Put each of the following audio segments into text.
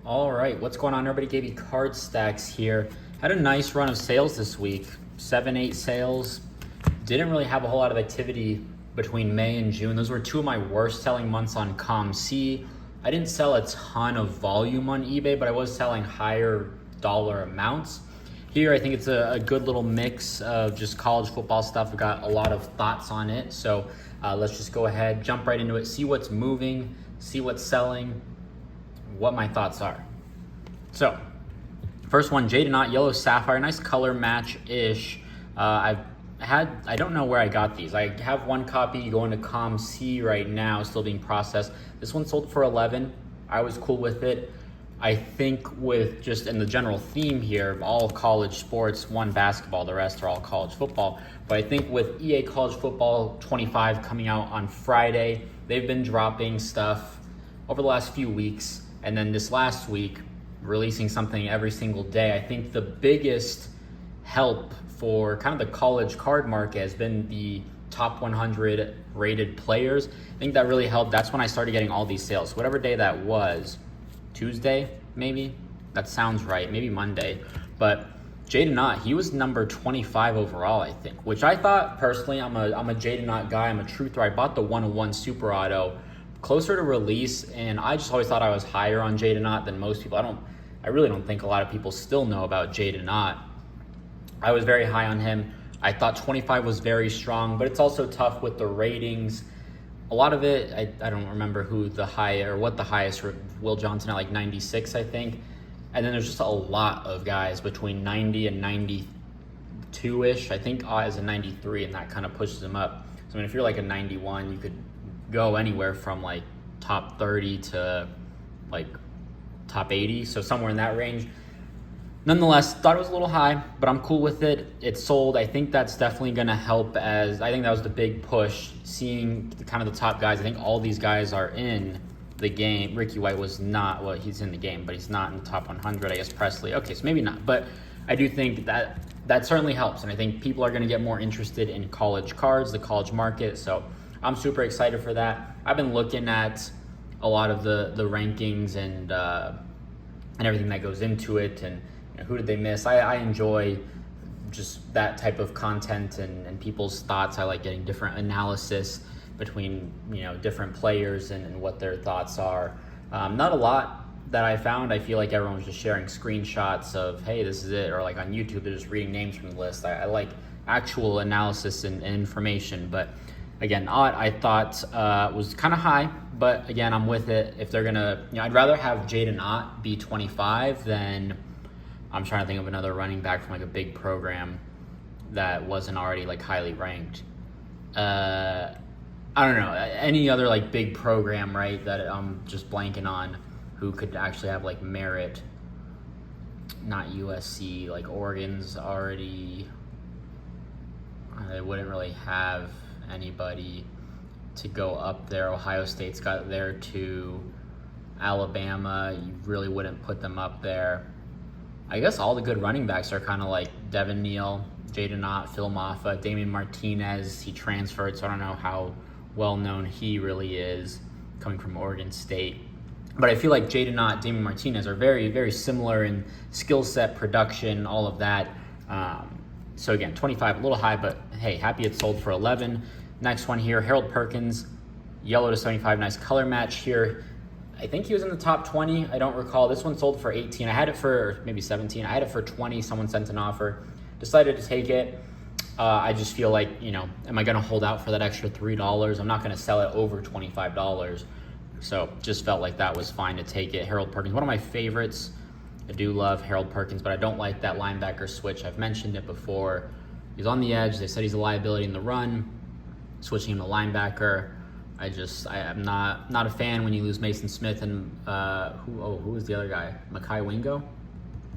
All right, what's going on, everybody? KB Card Stacks here. Had a nice run of sales this week, 7-8 sales. Didn't really have a whole lot of activity between May and June. Those were two of my worst selling months on ComC. I didn't sell a ton of volume on eBay, but I was selling higher dollar amounts. Here, I think it's a good little mix of just college football stuff. I've got a lot of thoughts on it. So let's just go ahead, jump right into it, see what's moving, see what's selling, what my thoughts are. So, first one, Jaden Knet, Yellow Sapphire, nice color match-ish. I don't know where I got these. I have one copy going to ComC right now, still being processed. This one sold for 11. I was cool with it. I think with just in the general theme here, all college sports, one basketball, the rest are all college football. But I think with EA College Football 25 coming out on Friday, they've been dropping stuff over the last few weeks. And then this last week, releasing something every single day. I think the biggest help for kind of the college card market has been the top 100 rated players. I think that really helped. That's when I started getting all these sales. Whatever day that was, Tuesday, maybe? That sounds right, maybe Monday. But Jaden Knet, he was number 25 overall, I think, which I thought personally, I'm a Jaden Knet guy. I'm a truther. I bought the 101 Super Auto closer to release, and I just always thought I was higher on Jaden Knet than most people. I really don't think a lot of people still know about Jaden Knet. I was very high on him. I thought 25 was very strong, but it's also tough with the ratings. A lot of it, I don't remember what the highest, Will Johnson at like 96, I think. And then there's just a lot of guys between 90 and 92-ish. I think as a 93, and that kind of pushes him up. So I mean, if you're like a 91, you could go anywhere from like top 30 to like top 80, so somewhere in that range. Nonetheless, thought it was a little high, but I'm cool with it. It sold. I think that's definitely going to help, as I think that was the big push, seeing kind of the top guys. I think all these guys are in the game. Ricky White was not, well, he's in the game, but he's not in the top 100. I guess Presley, okay, so maybe not, but I do think that certainly helps, and I think people are going to get more interested in college cards, the college market, so I'm super excited for that. I've been looking at a lot of the rankings and everything that goes into it, and who did they miss. I enjoy just that type of content and people's thoughts. I like getting different analysis between different players and what their thoughts are. Not a lot that I found. I feel like everyone's just sharing screenshots of, hey, this is it, or like on YouTube they're just reading names from the list. I like actual analysis and information, but again, I thought was kind of high, but again, I'm with it. If they're gonna, I'd rather have Jaden Knet be 25 than, I'm trying to think of another running back from like a big program that wasn't already like highly ranked. I don't know, any other like big program, right, that I'm just blanking on, who could actually have like merit. Not USC, like Oregon's already, they wouldn't really have anybody to go up there. Ohio State's got there too. Alabama, you really wouldn't put them up there. I guess all the good running backs are kind of like Devin Neal, Jaden Knet, Phil Maffa, Damian Martinez. He transferred, so I don't know how well known he really is coming from Oregon State. But I feel like Jaden Knet, Damian Martinez are very, very similar in skill set, production, all of that. So again, 25, a little high, but hey, happy it sold for 11. Next one here, Harold Perkins, yellow to 75, nice color match here. I think he was in the top 20. I don't recall. This one sold for 18. I had it for maybe 17. I had it for 20. Someone sent an offer. Decided to take it. I just feel like, am I going to hold out for that extra $3? I'm not going to sell it over $25. So just felt like that was fine to take it. Harold Perkins, one of my favorites. I do love Harold Perkins, but I don't like that linebacker switch. I've mentioned it before. He's on the edge. They said he's a liability in the run. Switching him to linebacker, I am not a fan when you lose Mason Smith and who was the other guy? Mekhi Wingo,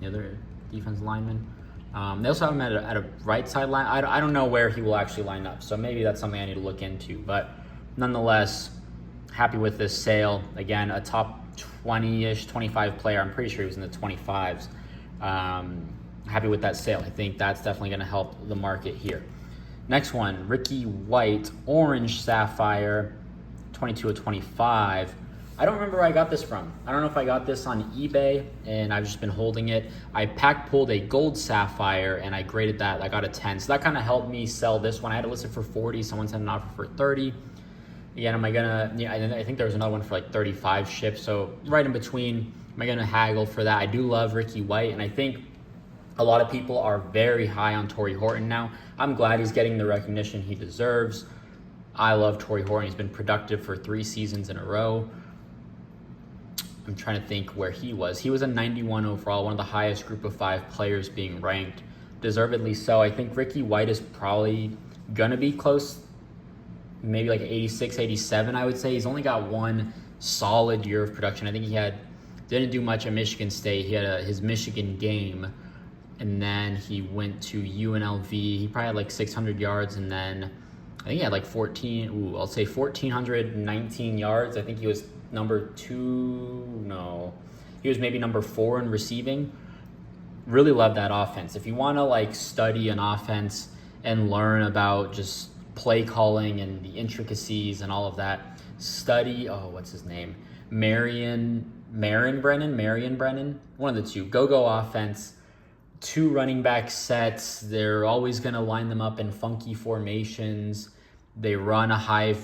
the other defensive lineman. They also have him at a right side line. I don't know where he will actually line up, so maybe that's something I need to look into. But nonetheless, happy with this sale. Again, a top 20-ish, 25 player. I'm pretty sure he was in the 25s. Happy with that sale. I think that's definitely going to help the market here. Next one, Ricky White, Orange Sapphire, 22 of 25. I don't remember where I got this from. I don't know if I got this on eBay and I've just been holding it. I pack pulled a gold sapphire and I graded that. I got a 10. So that kind of helped me sell this one. I had it listed for 40. Someone sent an offer for 30. Again, am I gonna, yeah, I think there was another one for like 35 shipped. So right in between, am I gonna haggle for that? I do love Ricky White, and I think a lot of people are very high on Torrey Horton now. I'm glad he's getting the recognition he deserves. I love Torrey Horton. He's been productive for 3 seasons in a row. I'm trying to think where he was. He was a 91 overall, one of the highest group of 5 players being ranked, deservedly so. I think Ricky White is probably gonna be close, maybe like 86, 87, I would say. He's only got one solid year of production. I think he didn't do much at Michigan State. He had his Michigan game, and then he went to UNLV. He probably had like 600 yards, and then I think he had like 1,419 yards. I think he was he was maybe number 4 in receiving. Really love that offense. If you want to like study an offense and learn about just play calling and the intricacies and all of that, study, what's his name? Marion Brennan, one of the two. Go offense, 2 running back sets. They're always going to line them up in funky formations. They run a high,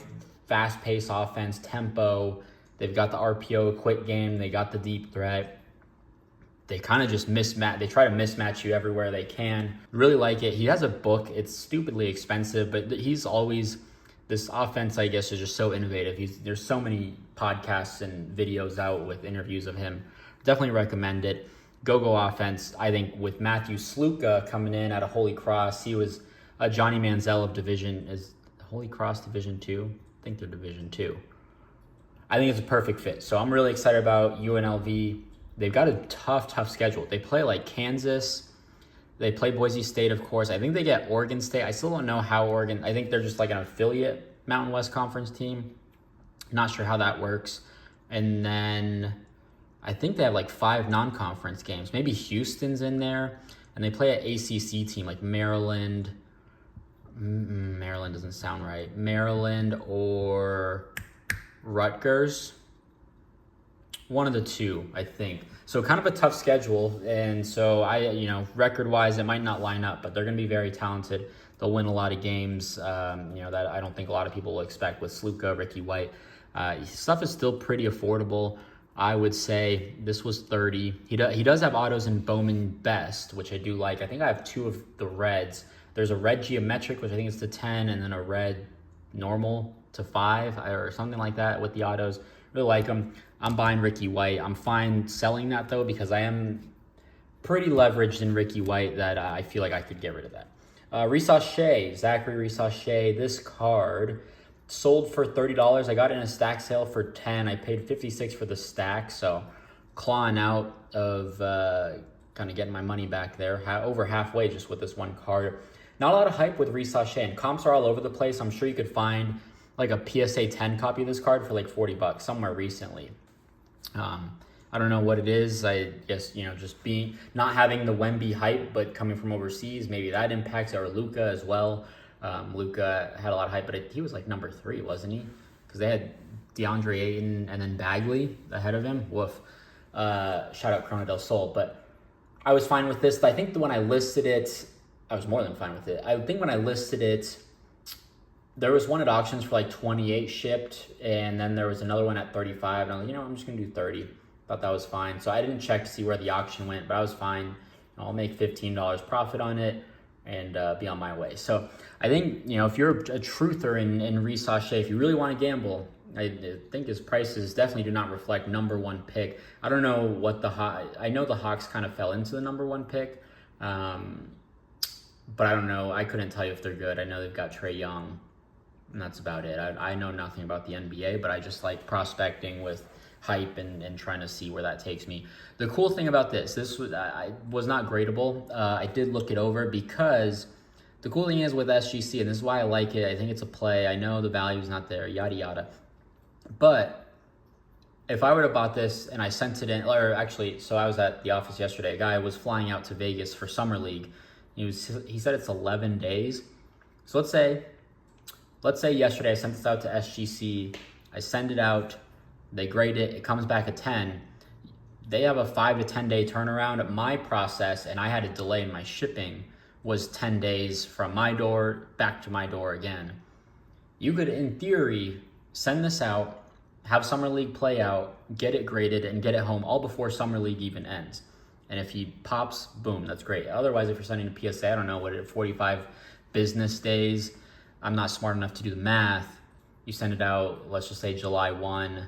fast-paced offense, tempo. They've got the RPO quick game. They got the deep threat. They kind of just mismatch. They try to mismatch you everywhere they can. Really like it. He has a book. It's stupidly expensive, but he's always, this offense, I guess, is just so innovative. There's so many podcasts and videos out with interviews of him. Definitely recommend it. Go offense. I think with Matthew Sluka coming in out of Holy Cross, he was a Johnny Manziel of Division. Is Holy Cross Division 2? I think they're Division 2. I think it's a perfect fit. So I'm really excited about UNLV. They've got a tough schedule. They play like Kansas. They play Boise State, of course. I think they get Oregon State. I still don't know how Oregon, I think they're just like an affiliate Mountain West Conference team. Not sure how that works. And then I think they have like 5 non-conference games. Maybe Houston's in there. And they play an ACC team like Maryland. Maryland doesn't sound right. Maryland or Rutgers. One of the two, I think. So kind of a tough schedule. And so record-wise, it might not line up, but they're going to be very talented. They'll win a lot of games, that I don't think a lot of people will expect with Sluka, Ricky White. Stuff is still pretty affordable. I would say this was 30. He does have autos in Bowman Best, which I do like. I think I have 2 of the reds. There's a red geometric, which I think is to 10, and then a red normal to 5 or something like that with the autos. Really like them. I'm buying Ricky White. I'm fine selling that though, because I am pretty leveraged in Ricky White that I feel like I could get rid of that. Zachary Reas. This card sold for $30. I got it in a stack sale for 10. I paid 56 for the stack, so clawing out of kind of getting my money back there. Over halfway just with this one card. Not a lot of hype with Reas, and comps are all over the place. I'm sure you could find like a PSA 10 copy of this card for like $40 somewhere recently. I don't know what it is. I guess, just not having the Wemby hype, but coming from overseas, maybe that impacts, or Luka as well. Luka had a lot of hype, but he was like number 3, wasn't he? Because they had DeAndre Ayton and then Bagley ahead of him. Woof. Shout out Corona del Sol. But I was fine with this. I think when I listed it, I was more than fine with it. I think when I listed it, there was one at auctions for like 28 shipped, and then there was another one at 35. And I was like, I'm just going to do 30. Thought that was fine. So I didn't check to see where the auction went, but I was fine. I'll make $15 profit on it and be on my way. So I think, if you're a truther in Reas, if you really want to gamble, I think his prices definitely do not reflect number 1 pick. I don't know what I know the Hawks kind of fell into the number 1 pick, but I don't know. I couldn't tell you if they're good. I know they've got Trae Young, and that's about it. I know nothing about the NBA, but I just like prospecting with hype and trying to see where that takes me. The cool thing about this was not gradable. I did look it over because the cool thing is with SGC, and this is why I like it, I think it's a play. I know the value's not there, yada, yada. But if I would have bought this and I sent it in, or actually, so I was at the office yesterday. A guy was flying out to Vegas for Summer League. He said it's 11 days. So let's say yesterday I sent this out to SGC. I send it out they grade it, it comes back a 10. They have a 5 to 10 day turnaround. My process, and I had a delay in my shipping, was 10 days from my door back to my door again. You could, in theory, send this out, have Summer League play out, get it graded, and get it home all before Summer League even ends. And if he pops, boom, that's great. Otherwise, if you're sending a PSA, I don't know, 45 business days, I'm not smart enough to do the math. You send it out, let's just say July 1,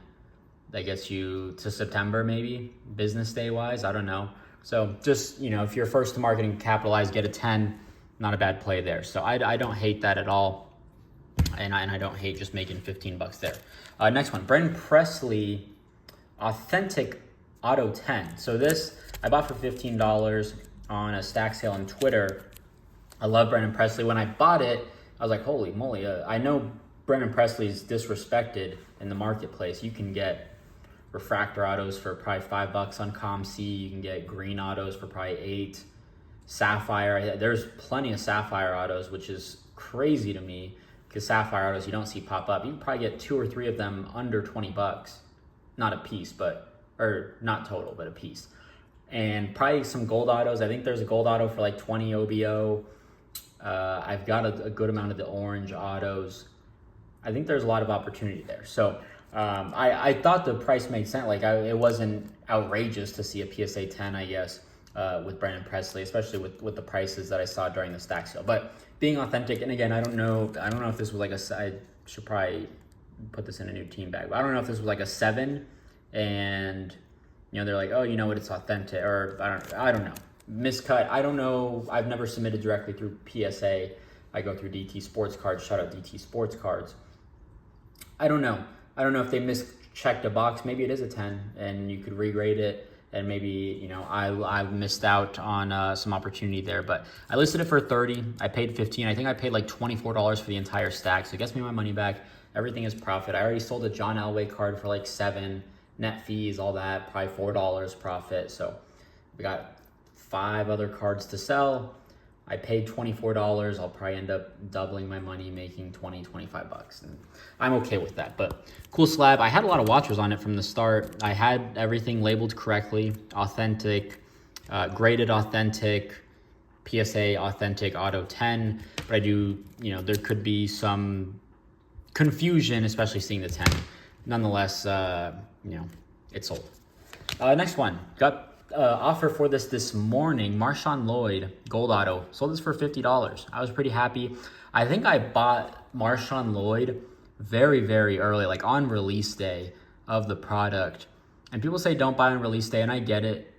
that gets you to September maybe, business day wise, I don't know. So just, if you're first to market and capitalize, get a 10, not a bad play there. So I don't hate that at all. And I don't hate just making $15 there. Next one, Brendan Presley, authentic auto 10. So this I bought for $15 on a stack sale on Twitter. I love Brendan Presley. When I bought it, I was like, holy moly. I know Brendan Presley's disrespected in the marketplace. You can get refractor autos for probably $5 on ComC. You can get green autos for probably $8. Sapphire, there's plenty of Sapphire autos, which is crazy to me because Sapphire autos you don't see pop up. You can probably get 2 or 3 of them under $20. Not a piece, or not total, but a piece. And probably some gold autos. I think there's a gold auto for like 20 OBO. I've got a good amount of the orange autos. I think there's a lot of opportunity there. So I thought the price made sense. Like it wasn't outrageous to see a PSA 10, I guess, with Brendan Presley, especially with the prices that I saw during the stack sale. But being authentic, and again, I don't know if this was like I should probably put this in a new team bag, but I don't know if this was like a 7 and they're like, oh, you know what, it's authentic, or I don't know. Miscut, I don't know. I've never submitted directly through PSA. I go through DT Sports Cards. Shout out DT Sports Cards. I don't know if they mischecked a box. Maybe it is a 10 and you could regrade it, and maybe I missed out on some opportunity there. But I listed it for 30. I paid 15. I think I paid like $24 for the entire stack, so it gets me my money back. Everything is profit. I already sold a John Elway card for like 7. Net fees, all that, probably $4 profit. So we got 5 other cards to sell. I paid $24. I'll probably end up doubling my money, making $25. And I'm okay with that. But cool slab. I had a lot of watchers on it from the start. I had everything labeled correctly. Authentic, graded authentic, PSA authentic auto 10. But I do, there could be some confusion, especially seeing the 10. Nonetheless, it sold. Next one, got offer for this morning. Marshon Lloyd, gold auto, sold this for $50. I was pretty happy. I think I bought Marshon Lloyd very, very early, like on release day of the product. And people say don't buy on release day, and I get it.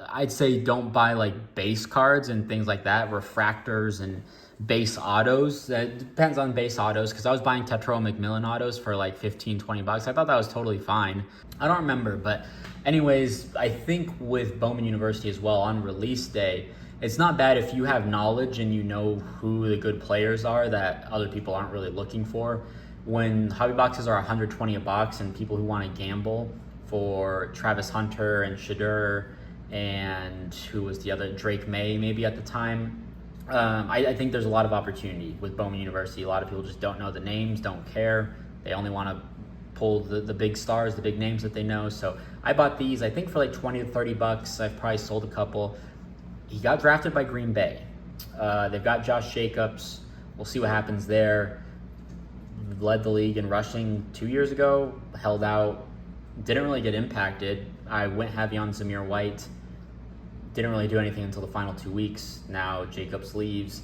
I'd say don't buy like base cards and things like that, refractors and base autos. That depends on base autos, because I was buying Tetro McMillan autos for like $15-20. I thought that was totally fine. I don't remember, but anyways, I think with Bowman University as well, on release day, it's not bad if you have knowledge and you know who the good players are that other people aren't really looking for. When hobby boxes are $120 a box, and people who want to gamble for Travis Hunter and Shadur and who was the other, Drake May maybe at the time, I think there's a lot of opportunity with Bowman University. A lot of people just don't know the names, don't care. They only want to pull the big stars, the big names that they know. So I bought these, I think for like $20 to $30. I've probably sold a couple. He got drafted by Green Bay. They've got Josh Jacobs. We'll see what happens there. Led the league in rushing 2 years ago, held out, didn't really get impacted. I went heavy on Zamir White. Didn't really do anything until the final 2 weeks. Now Jacobs leaves.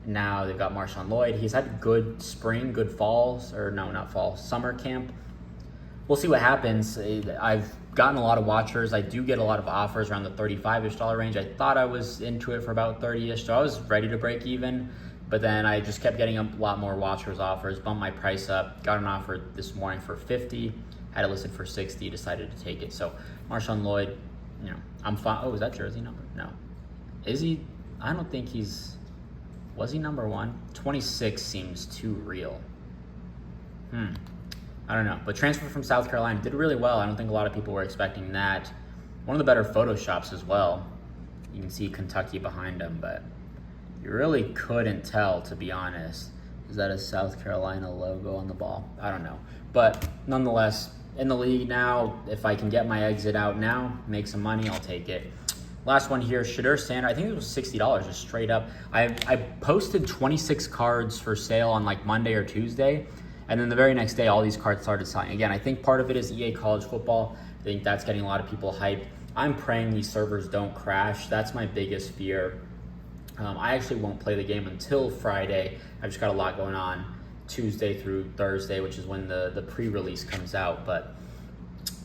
Now they've got Marshon Lloyd. He's had good spring, good falls, or no, not fall, summer camp. We'll see what happens. I've gotten a lot of watchers. I do get a lot of offers around the $35-ish range. I thought I was into it for about 30-ish, so I was ready to break even. But then I just kept getting a lot more watchers offers, bumped my price up, got an offer this morning for $50, had it listed for $60, decided to take it. So Marshon Lloyd, I'm fine. Oh, is that jersey number? No. Is he? I don't think he's, was he number 1? 26 seems too real. I don't know. But transfer from South Carolina, did really well. I don't think a lot of people were expecting that. One of the better Photoshops as well. You can see Kentucky behind him, but you really couldn't tell, to be honest. Is that a South Carolina logo on the ball? I don't know. But nonetheless, in the league now. If I can get my exit out now, make some money, I'll take it. Last one here, Shadur Sander. I think it was $60 just straight up. I posted 26 cards for sale on like Monday or Tuesday, and then the very next day, all these cards started selling. Again, I think part of it is EA College Football. I think that's getting a lot of people hyped. I'm praying these servers don't crash. That's my biggest fear. I actually won't play the game until Friday. I've just got a lot going on Tuesday through Thursday, which is when the pre-release comes out. But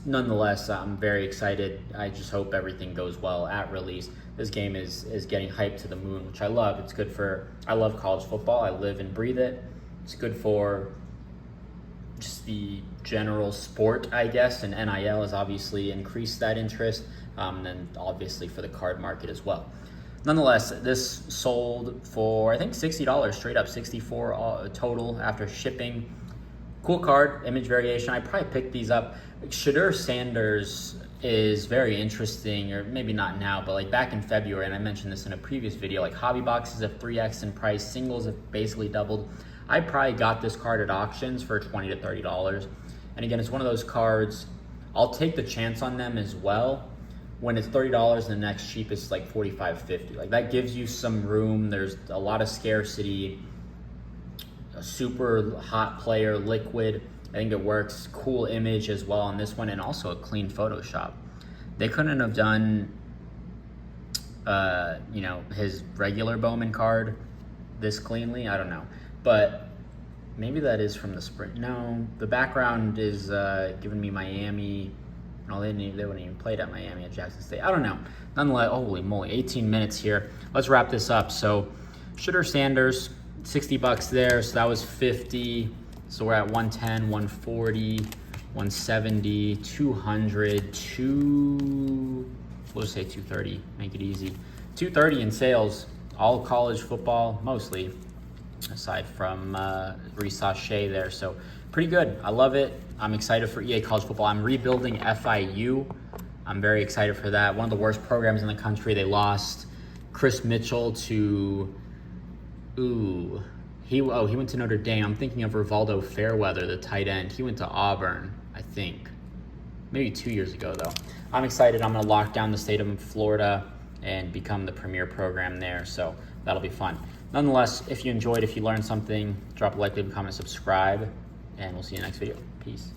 nonetheless, I'm very excited. I just hope everything goes well at release. This game is getting hyped to the moon, which I love. It's good for, I love college football. I live and breathe it. It's good for just the general sport, I guess, and NIL has obviously increased that interest, and then obviously for the card market as well. Nonetheless, this sold for, I think, $60, straight up, $64 total after shipping. Cool card, image variation. I probably picked these up. Shadur Sanders is very interesting, or maybe not now, but like back in February, and I mentioned this in a previous video, like hobby boxes have 3x in price, singles have basically doubled. I probably got this card at auctions for $20 to $30. And again, it's one of those cards, I'll take the chance on them as well. When it's $30 and the next cheapest is like $45, $50. Like that gives you some room. There's a lot of scarcity. A super hot player, liquid. I think it works. Cool image as well on this one, and also a clean Photoshop. They couldn't have done, his regular Bowman card this cleanly. I don't know, but maybe that is from the spring. No, the background is giving me Miami. No, they wouldn't even played at Miami at Jackson State. I don't know. Nonetheless, holy moly, 18 minutes here. Let's wrap this up. So, Shadur Sanders, $60 there. So that was 50. So we're at 110, 140, 170, 200, we'll just say 230. Make it easy. 230 in sales. All college football, mostly, aside from Reas there. So pretty good. I love it. I'm excited for EA College Football. I'm rebuilding FIU. I'm very excited for that. One of the worst programs in the country. They lost Chris Mitchell to, he went to Notre Dame. I'm thinking of Rivaldo Fairweather, the tight end. He went to Auburn, I think. Maybe 2 years ago, though. I'm excited. I'm going to lock down the state of Florida and become the premier program there. So that'll be fun. Nonetheless, if you enjoyed, if you learned something, drop a like, leave a comment, subscribe, and we'll see you in the next video. Peace.